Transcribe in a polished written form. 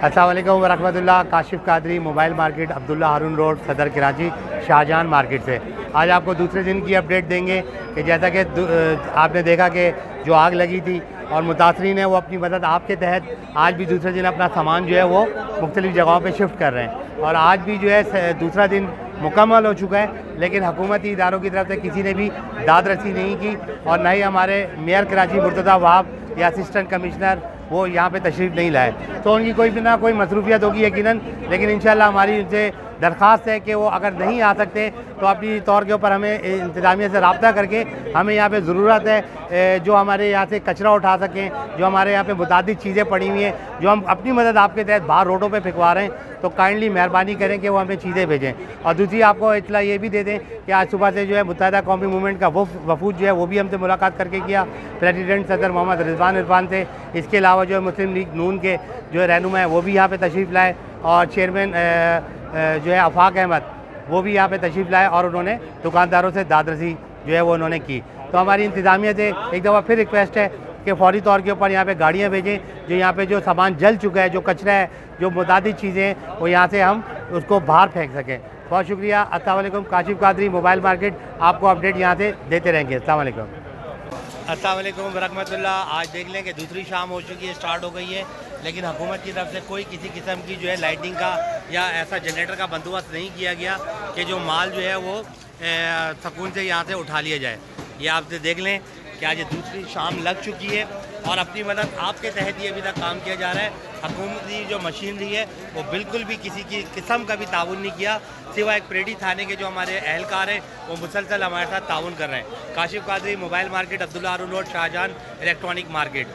السلام علیکم ورحمۃ اللہ. Kashif Qadri, mobile market, Abdullah Haroon road, صدر کراچی, شاہجہان مارکیٹ سے. آج آپ کو دوسرے دن کی اپڈیٹ دیں گے کہ جیسا کہ آپ نے دیکھا کہ جو آگ لگی تھی اور متاثرین ہیں وہ اپنی مدد آپ کے تحت آج بھی دوسرے دن اپنا سامان جو ہے وہ مختلف جگہوں پہ شفٹ کر رہے ہیں. اور آج بھی جو ہے دوسرا دن مکمل ہو چکا ہے, لیکن حکومتی اداروں کی طرف سے کسی نے بھی داد رسی نہیں کی, اور نہ ہی ہمارے میئر کراچی مرتضیٰ وہاب یا اسسٹنٹ کمشنر وہ یہاں پہ تشریف نہیں لائے. تو ان کی کوئی نہ کوئی مصروفیت ہوگی یقیناً, لیکن انشاءاللہ ہماری ان سے درخواست ہے کہ وہ اگر نہیں آ سکتے تو اپنی طور کے اوپر ہمیں انتظامیہ سے رابطہ کر کے, ہمیں یہاں پہ ضرورت ہے جو ہمارے یہاں سے کچرا اٹھا سکیں, جو ہمارے یہاں پہ متعدد چیزیں پڑی ہوئی ہیں جو ہم اپنی مدد آپ کے تحت باہر روڈوں پہ پھینکوا رہے ہیں, تو کائنڈلی مہربانی کریں کہ وہ ہمیں چیزیں بھیجیں. اور دوسری آپ کو اطلاع یہ بھی دے دیں کہ آج صبح سے جو ہے متحدہ قومی موومنٹ کا وفود جو ہے وہ بھی ہم سے ملاقات کر کے کیا, پریزیڈنٹ صدر محمد رضوان عرفان سے. اس کے علاوہ جو ہے مسلم لیگ نون کے جو رہنما ہیں وہ بھی یہاں پہ تشریف لائے, اور چیئرمین جو ہے آفاق احمد وہ بھی یہاں پہ تشریف لائے, اور انہوں نے دکانداروں سے داد رسی جو ہے وہ انہوں نے کی. تو ہماری انتظامیہ سے ایک دفعہ پھر ریکویسٹ ہے کہ فوری طور کے اوپر یہاں پہ گاڑیاں بھیجیں, جو یہاں پہ جو سامان جل چکا ہے, جو کچرا ہے, جو متعدد چیزیں ہیں, وہ یہاں سے ہم اس کو باہر پھینک سکیں. بہت شکریہ. السلام علیکم. کاشف قادری, موبائل مارکیٹ, آپ کو اپڈیٹ یہاں سے دیتے رہیں گے. السلام علیکم. السلام علیکم ورحمۃ اللہ. آج دیکھ لیں کہ دوسری شام ہو چکی ہے, اسٹارٹ ہو گئی ہے, لیکن حکومت کی طرف سے کوئی کسی قسم کی جو ہے لائٹنگ کا یا ایسا جنریٹر کا بندوبست نہیں کیا گیا کہ جو مال جو ہے وہ سکون سے یہاں سے اٹھا لیا جائے. یہ آپ سے دیکھ لیں کہ آج دوسری شام لگ چکی ہے, اور اپنی مدد آپ کے تحت یہ ابھی تک کام کیا جا رہا ہے. حکومتی جو مشینری ہے وہ بالکل بھی کسی کی قسم کا بھی تعاون نہیں کیا, سوائے ایک پریڈی تھانے کے جو ہمارے اہلکار ہیں وہ مسلسل ہمارے ساتھ تعاون کر رہے ہیں. Kashif Qadri, mobile market, Abdullah Haroon road, Shahjahan electronic market.